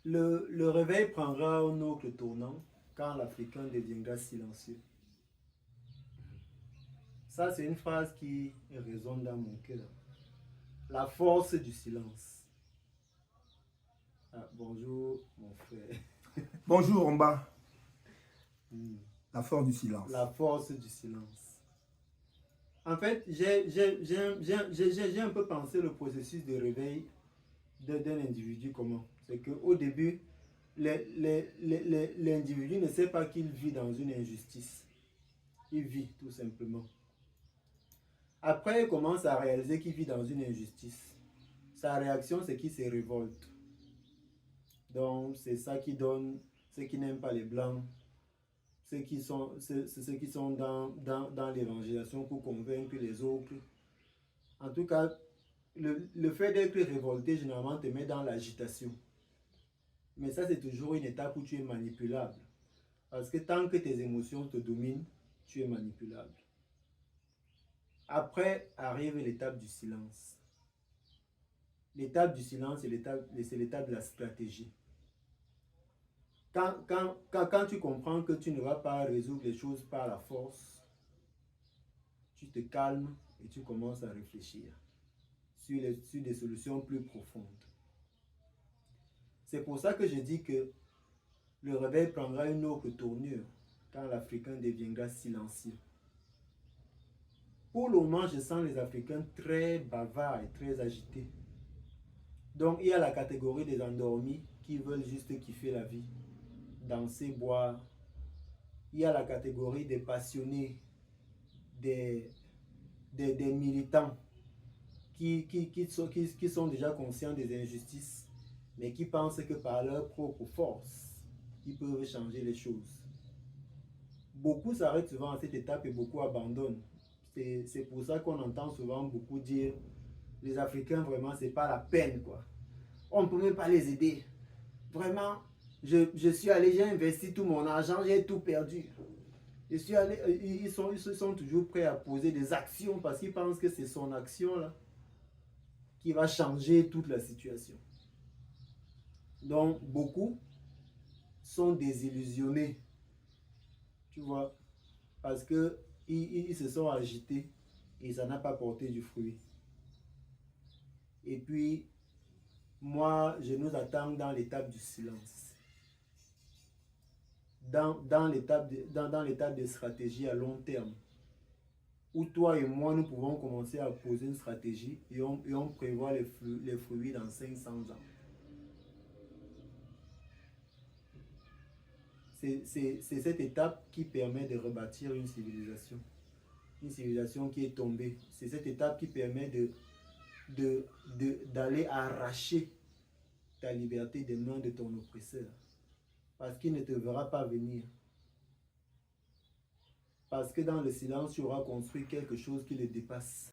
Le réveil prendra un autre tournant quand l'Africain deviendra silencieux. Ça, c'est une phrase qui résonne dans mon cœur. La force du silence. Ah, bonjour, mon frère. Bonjour, Omba. Hmm. La force du silence. La force du silence. En fait, j'ai un peu pensé le processus de réveil d'un individu commun. C'est qu'au début, l'individu ne sait pas qu'il vit dans une injustice. Il vit tout simplement. Après, il commence à réaliser qu'il vit dans une injustice. Sa réaction, c'est qu'il se révolte. Donc, c'est ça qui donne ceux qui n'aiment pas les Blancs, ceux qui sont, ceux qui sont dans l'évangélisation pour convaincre les autres. En tout cas, le fait d'être révolté, généralement, te met dans l'agitation. Mais ça, c'est toujours une étape où tu es manipulable. Parce que tant que tes émotions te dominent, tu es manipulable. Après arrive l'étape du silence. L'étape du silence, c'est l'étape de la stratégie. Quand tu comprends que tu ne vas pas résoudre les choses par la force, tu te calmes et tu commences à réfléchir sur des solutions plus profondes. C'est pour ça que je dis que le réveil prendra une autre tournure quand l'Africain deviendra silencieux. Pour le moment, je sens les Africains très bavards et très agités. Donc, il y a la catégorie des endormis qui veulent juste kiffer la vie, danser, boire. Il y a la catégorie des passionnés, des militants qui sont déjà conscients des injustices, mais qui pensent que par leur propre force, ils peuvent changer les choses. Beaucoup s'arrêtent souvent à cette étape et beaucoup abandonnent. C'est pour ça qu'on entend souvent beaucoup dire les Africains, vraiment, c'est pas la peine, quoi. On ne peut même pas les aider. Vraiment, je suis allé, j'ai investi tout mon argent, j'ai tout perdu. Je suis allé, ils sont toujours prêts à poser des actions parce qu'ils pensent que c'est son action là qui va changer toute la situation. Donc, beaucoup sont désillusionnés, tu vois, parce que ils se sont agités et ça n'a pas porté du fruit. Et puis, moi, je nous attends dans l'étape du silence. Dans l'étape de stratégie à long terme, où toi et moi, nous pouvons commencer à poser une stratégie et on prévoit les fruits dans 500 ans. C'est cette étape qui permet de rebâtir une civilisation qui est tombée. C'est cette étape qui permet d'aller arracher ta liberté des mains de ton oppresseur. Parce qu'il ne te verra pas venir. Parce que dans le silence, tu auras construit quelque chose qui le dépasse.